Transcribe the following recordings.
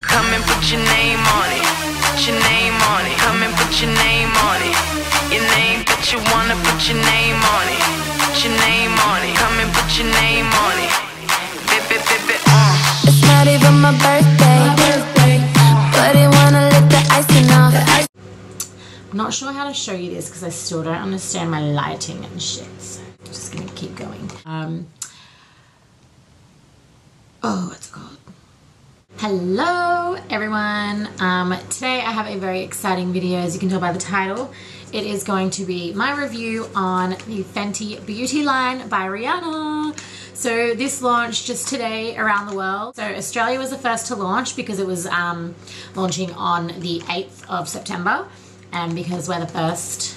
Come and put your name on it. Put your name on it. Come and put your name on it. Your name, but you wanna put your name on it. Put your name on it. Come and put your name on it. It's not even my birthday, but I wanna lick the icing off. I'm not sure how to show you this because I still don't understand my lighting and shit, so I'm just gonna keep going. Oh, what's it called? Hello everyone. Today I have a very exciting video, as you can tell by the title. It is going to be my review on the Fenty beauty line by Rihanna. So this launched just today around the world. So Australia was the first to launch because it was launching on the 8th of September, and because we're the first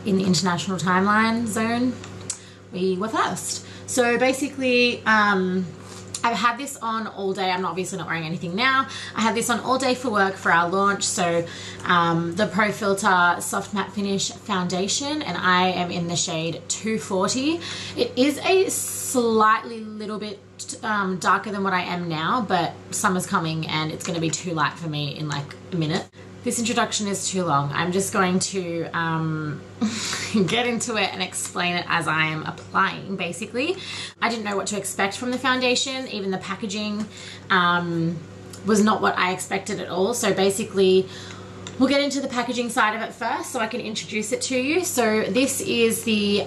in the international timeline zone, we were first. So basically I've had this on all day. I'm obviously not wearing anything now. I had this on all day for work for our launch. So the Pro Filter Soft Matte Finish Foundation, and I am in the shade 240. It is a slightly little bit darker than what I am now, but summer's coming and it's going to be too light for me in like a minute. This introduction is too long. I'm just going to get into it and explain it as I am applying, basically. I didn't know what to expect from the foundation. Even the packaging was not what I expected at all. So basically, we'll get into the packaging side of it first so I can introduce it to you. So this is the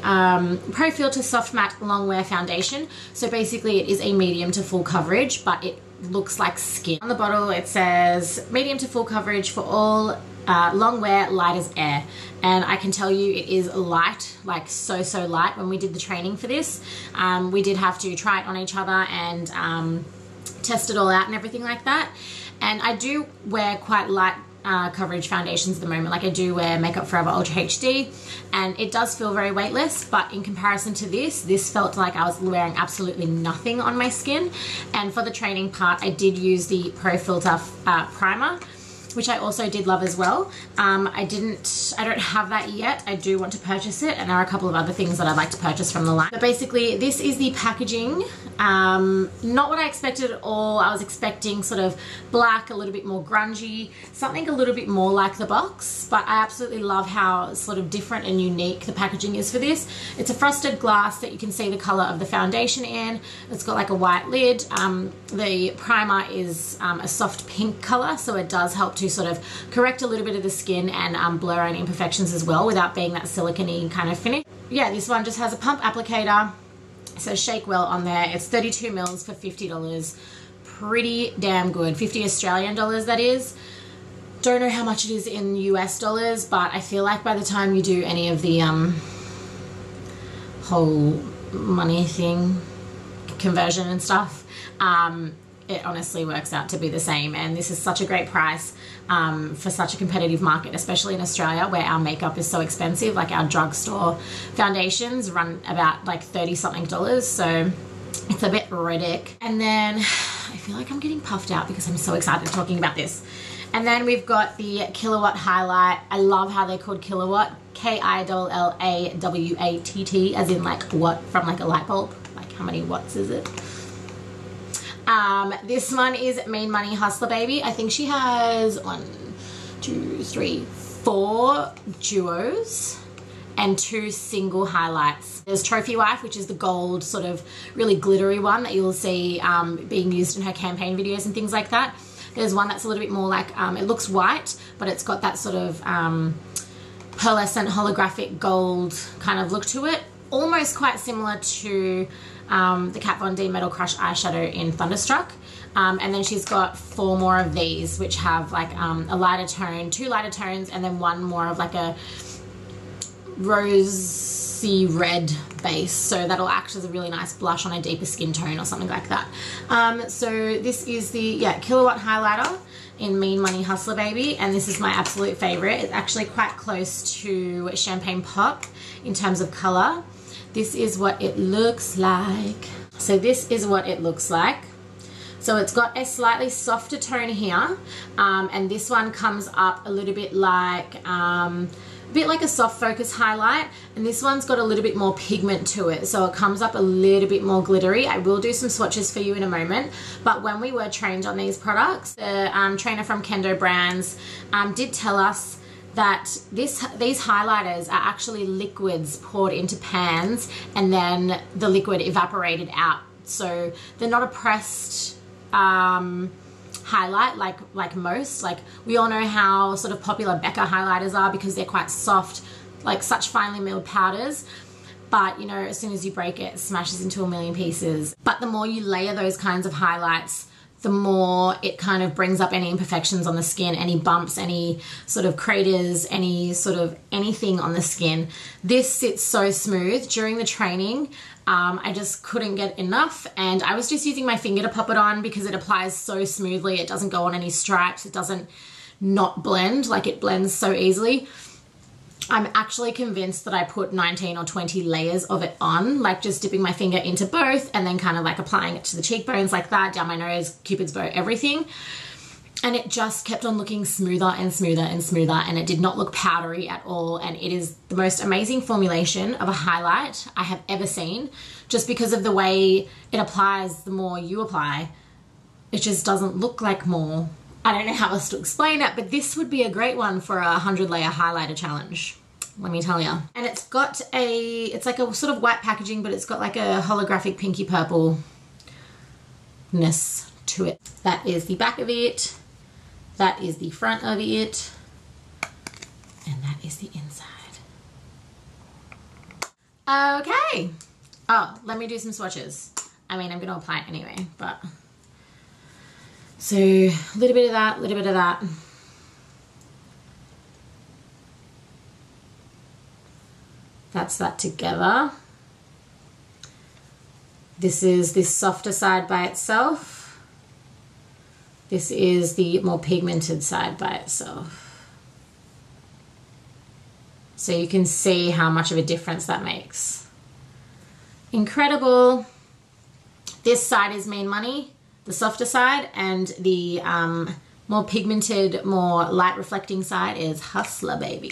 Pro Filter Soft Matte Long Wear Foundation. So basically it is a medium to full coverage, but it looks like skin. On the bottle it says medium to full coverage for all long wear, light as air. And I can tell you it is light, like so light. When we did the training for this, we did have to try it on each other and test it all out and everything like that. And I do wear quite light coverage foundations at the moment. Like I do wear Makeup Forever Ultra HD and it does feel very weightless, but in comparison to this felt like I was wearing absolutely nothing on my skin. And for the training part I did use the Pro Filter primer, which I also did love as well. I don't have that yet. I do want to purchase it, and there are a couple of other things that I'd like to purchase from the line. But basically this is the packaging. Not what I expected at all. I was expecting sort of black, a little bit more grungy, something a little bit more like the box, but I absolutely love how sort of different and unique the packaging is for this. It's a frosted glass that you can see the color of the foundation in. It's got like a white lid. The primer is a soft pink color, so it does help to sort of correct a little bit of the skin and blur any imperfections as well without being that silicone-y kind of finish. Yeah, this one just has a pump applicator. So Shake Well on there. It's 32 mils for $50. Pretty damn good. 50 Australian dollars, that is. Don't know how much it is in US dollars, but I feel like by the time you do any of the whole money thing, conversion and stuff, it honestly works out to be the same. And this is such a great price for such a competitive market, especially in Australia where our makeup is so expensive. Like our drugstore foundations run about like 30 something dollars, so it's a bit ridiculous. And then I feel like I'm getting puffed out because I'm so excited talking about this. And then we've got the Killawatt Highlight. I love how they're called Killawatt, K-I-L-L-A-W-A-T-T, as in like watt from like a light bulb. Like how many watts is it? This one is Mean Money Hustler Baby. I think she has 1, 2, 3, 4 duos and 2 single highlights. There's Trophy Wife, which is the gold sort of really glittery one that you'll see being used in her campaign videos and things like that. There's one that's a little bit more like, it looks white, but it's got that sort of pearlescent holographic gold kind of look to it. Almost quite similar to the Kat Von D Metal Crush eyeshadow in Thunderstruck. And then she's got 4 more of these, which have like a lighter tone, 2 lighter tones, and then 1 more of like a rosy red base. So that'll act as a really nice blush on a deeper skin tone or something like that. So this is the Killawatt Highlighter in Mean Money Hustler Baby, and this is my absolute favorite. It's actually quite close to Champagne Pop in terms of color. This is what it looks like. So this is what it looks like. So it's got a slightly softer tone here, and this one comes up a little bit like bit like a soft focus highlight, and this one's got a little bit more pigment to it, so it comes up a little bit more glittery. I will do some swatches for you in a moment, but when we were trained on these products, the trainer from Kendo Brands did tell us that these highlighters are actually liquids poured into pans and then the liquid evaporated out. So they're not a pressed highlight like most. Like we all know how sort of popular Becca highlighters are because they're quite soft, like such finely milled powders. But you know, as soon as you break it, it smashes into a million pieces. But the more you layer those kinds of highlights, the more it kind of brings up any imperfections on the skin, any bumps, any sort of craters, any sort of anything on the skin. This sits so smooth. During the training, I just couldn't get enough, and I was just using my finger to pop it on because it applies so smoothly. It doesn't go on any stripes. It doesn't not blend, like it blends so easily. I'm actually convinced that I put 19 or 20 layers of it on, like just dipping my finger into both and then kind of like applying it to the cheekbones like that, down my nose, Cupid's bow, everything. And it just kept on looking smoother and smoother and smoother, and it did not look powdery at all. And it is the most amazing formulation of a highlight I have ever seen, just because of the way it applies. The more you apply, it just doesn't look like more. I don't know how else to explain it, but this would be a great one for a 100-layer highlighter challenge, let me tell you. And it's got it's like a sort of white packaging, but it's got like a holographic pinky purple-ness to it. That is the back of it. That is the front of it. And that is the inside. Okay. Oh, let me do some swatches. I mean, I'm going to apply it anyway, but... So, a little bit of that, a little bit of that. That's that together. This is this softer side by itself. This is the more pigmented side by itself. So you can see how much of a difference that makes. Incredible. This side is Mean Money, the softer side, and the more pigmented, more light reflecting side is Hustler Baby.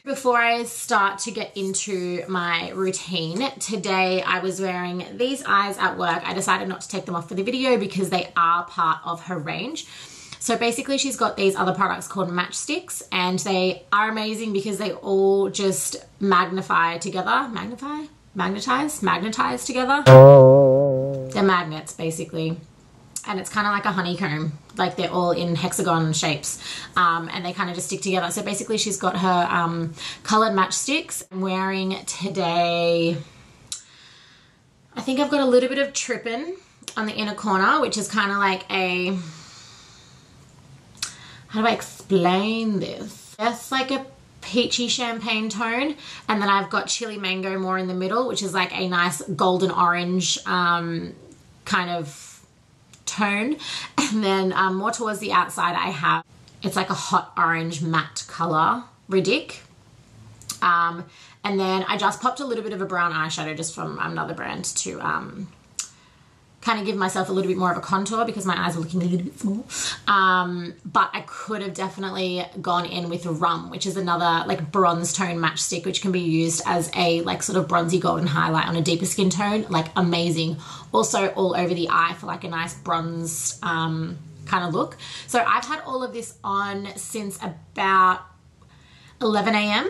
Before I start to get into my routine, today I was wearing these eyes at work. I decided not to take them off for the video because they are part of her range. So basically she's got these other products called matchsticks, and they are amazing because they all just magnify together. Magnetize together. They're magnets basically. And it's kind of like a honeycomb, like they're all in hexagon shapes, and they kind of just stick together. So basically she's got her colored matchsticks. I'm wearing today, I think I've got a little bit of Trippin' on the inner corner, which is kind of like a, how do I explain this? It's like a peachy champagne tone, and then I've got Chili Mango more in the middle, which is like a nice golden orange kind of tone, and then more towards the outside I have, it's like a hot orange matte color, Riddick. And then I just popped a little bit of a brown eyeshadow just from another brand to kind of give myself a little bit more of a contour because my eyes are looking a little bit small. But I could have definitely gone in with Rum, which is another like bronze tone matchstick, which can be used as a like sort of bronzy golden highlight on a deeper skin tone. Like amazing. Also all over the eye for like a nice bronze kind of look. So I've had all of this on since about 11 a.m.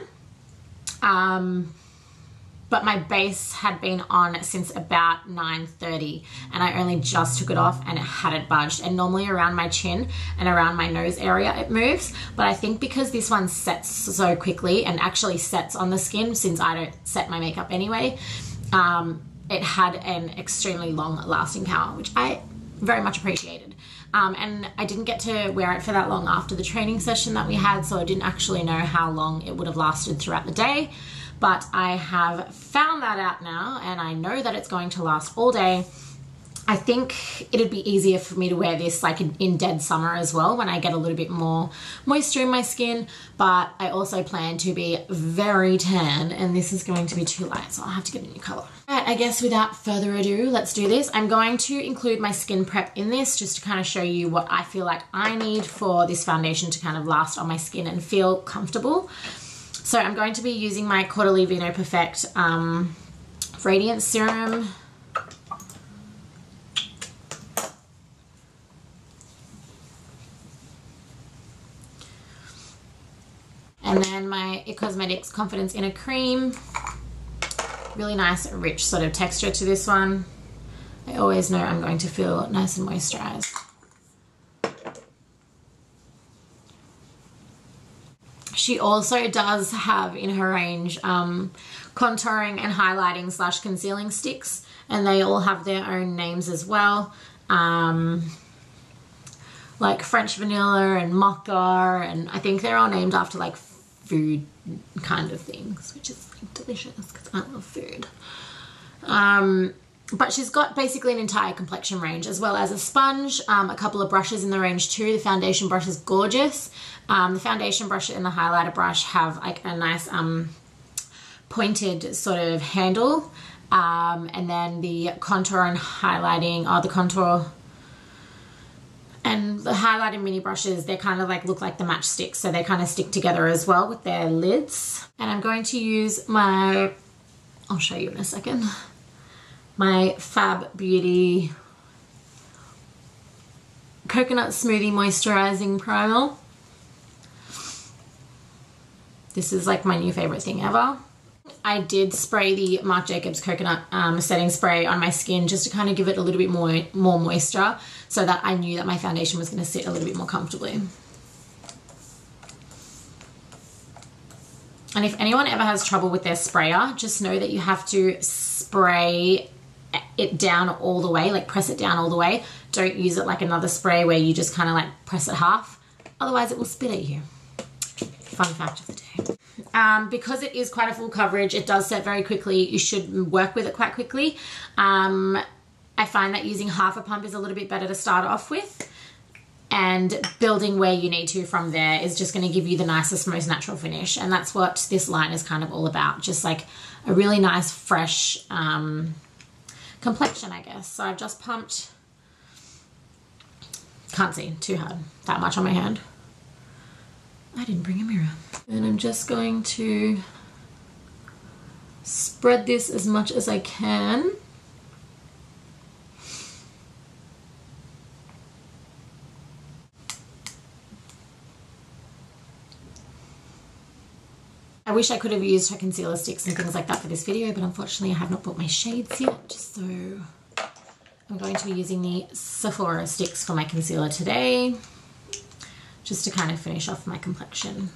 But my base had been on since about 9:30, and I only just took it off and it hadn't budged. And normally around my chin and around my nose area it moves, but I think because this one sets so quickly and actually sets on the skin, since I don't set my makeup anyway, it had an extremely long lasting power, which I very much appreciated. And I didn't get to wear it for that long after the training session that we had, so I didn't actually know how long it would have lasted throughout the day. But I have found that out now, and I know that it's going to last all day. I think it'd be easier for me to wear this like in dead summer as well, when I get a little bit more moisture in my skin, but I also plan to be very tan, and this is going to be too light, so I'll have to get a new color. Alright, I guess without further ado, let's do this. I'm going to include my skin prep in this just to kind of show you what I feel like I need for this foundation to kind of last on my skin and feel comfortable. So I'm going to be using my Quarterly Vino Perfect Radiance Serum. And then my It Cosmetics Confidence Inner Cream. Really nice, rich sort of texture to this one. I always know I'm going to feel nice and moisturized. She also does have in her range contouring and highlighting / concealing sticks, and they all have their own names as well. Like French Vanilla and Mocha, and I think they're all named after like food kind of things, which is like delicious because I love food. But she's got basically an entire complexion range as well as a sponge, a couple of brushes in the range too. The foundation brush is gorgeous. The foundation brush and the highlighter brush have like a nice pointed sort of handle, and then the contour and highlighting, the contour and the highlighting mini brushes, they kind of like look like the matchsticks, so they kind of stick together as well with their lids. And I'm going to use my, I'll show you in a second, my Fab Beauty Coconut Smoothie Moisturizing Primer. This is like my new favorite thing ever. I did spray the Marc Jacobs Coconut setting spray on my skin just to kind of give it a little bit more moisture, so that I knew that my foundation was going to sit a little bit more comfortably. And if anyone ever has trouble with their sprayer, just know that you have to spray it down all the way, like press it down all the way. Don't use it like another spray where you just kind of like press it half. Otherwise it will spit at you. Fun fact of the day. Because it is quite a full coverage, it does set very quickly. You should work with it quite quickly. I find that using half a pump is a little bit better to start off with, and building where you need to from there is just going to give you the nicest, most natural finish. And that's what this line is kind of all about. Just like a really nice, fresh complexion, I guess. So I've just pumped, can't see too hard, that much on my hand. I didn't bring a mirror. And I'm just going to spread this as much as I can. I wish I could have used her concealer sticks and things like that for this video, but unfortunately I have not bought my shades yet, so I'm going to be using the Sephora sticks for my concealer today, just to kind of finish off my complexion.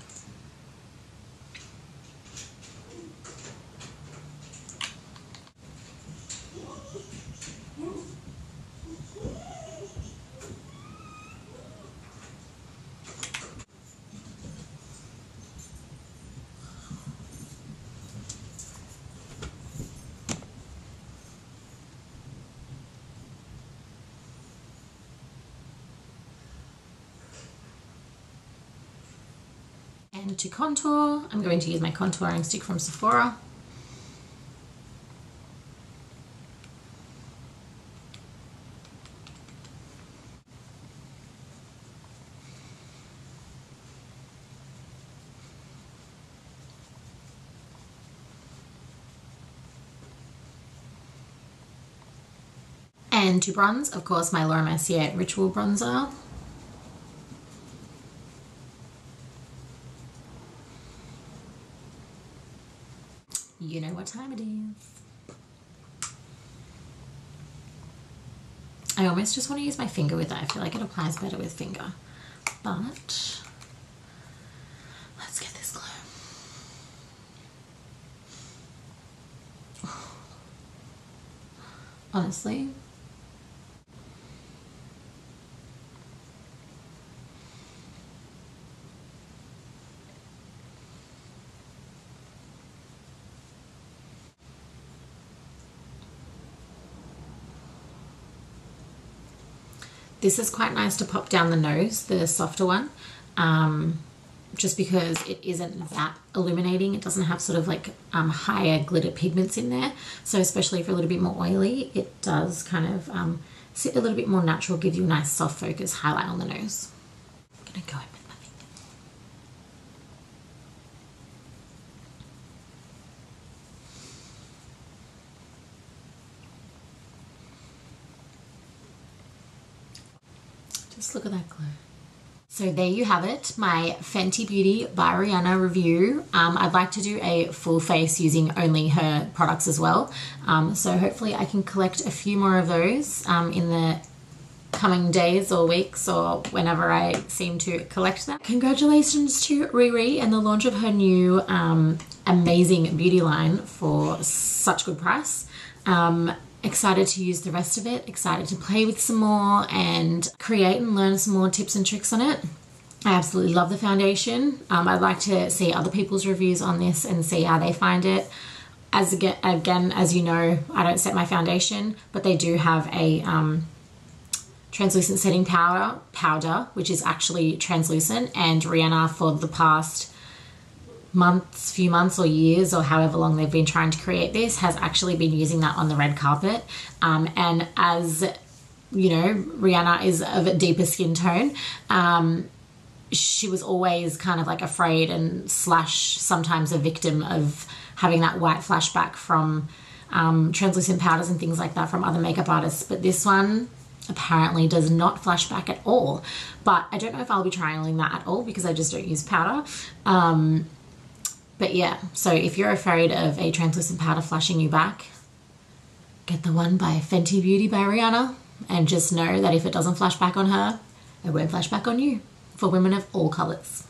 And to contour, I'm going to use my contouring stick from Sephora. And to bronze, of course, my Laura Mercier Ritual Bronzer. You know what time it is. I almost just want to use my finger with that. I feel like it applies better with finger. But let's get this glow. Honestly, this is quite nice to pop down the nose, the softer one, just because it isn't that illuminating. It doesn't have sort of like higher glitter pigments in there. So especially if you're a little bit more oily, it does kind of sit a little bit more natural, give you a nice soft focus highlight on the nose. I'm gonna go in with my Just look at that glow. So there you have it, my Fenty Beauty by Rihanna review. I'd like to do a full face using only her products as well. So hopefully I can collect a few more of those in the coming days or weeks or whenever I seem to collect them. Congratulations to Riri and the launch of her new amazing beauty line for such good price. Excited to use the rest of it, excited to play with some more and create and learn some more tips and tricks on it. I absolutely love the foundation. I'd like to see other people's reviews on this and see how they find it. Again, as you know, I don't set my foundation, but they do have a translucent setting powder, which is actually translucent, and Rihanna for the past few months or years or however long they've been trying to create this has actually been using that on the red carpet. And as you know, Rihanna is of a deeper skin tone. She was always kind of like afraid and / sometimes a victim of having that white flashback from translucent powders and things like that from other makeup artists. But this one apparently does not flash back at all. But I don't know if I'll be trialing that at all because I just don't use powder. But yeah, so if you're afraid of a translucent powder flashing you back, get the one by Fenty Beauty by Rihanna and just know that if it doesn't flash back on her, it won't flash back on you, for women of all colours.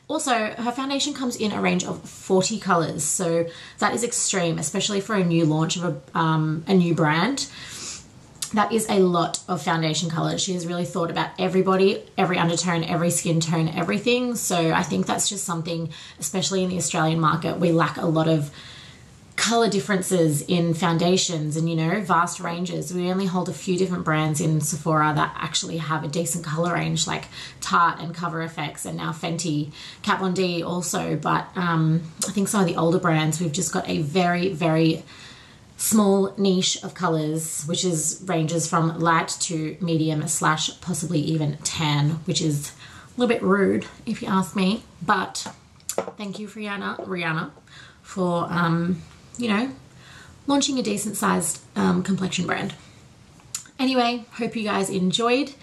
Also, her foundation comes in a range of 40 colours, so that is extreme, especially for a new launch of a new brand. That is a lot of foundation colours. She has really thought about everybody, every undertone, every skin tone, everything. So I think that's just something, especially in the Australian market, we lack a lot of colour differences in foundations and, you know, vast ranges. We only hold a few different brands in Sephora that actually have a decent colour range, like Tarte and Cover FX, and now Fenty, Kat Von D also. But I think some of the older brands, we've just got a very, very small niche of colours, which ranges from light to medium / possibly even tan, which is a little bit rude if you ask me. But thank you, Rihanna, for you know, launching a decent sized complexion brand. Anyway, hope you guys enjoyed.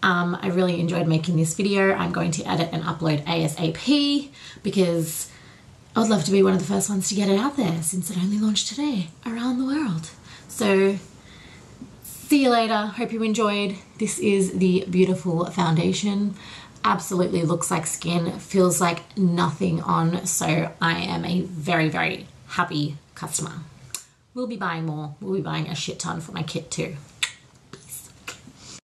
I really enjoyed making this video. I'm going to edit and upload ASAP because I would love to be one of the first ones to get it out there since it only launched today around the world. So see you later. Hope you enjoyed. This is the beautiful foundation. Absolutely looks like skin, feels like nothing on. So I am a very, very happy customer. We'll be buying more. We'll be buying a shit ton for my kit too.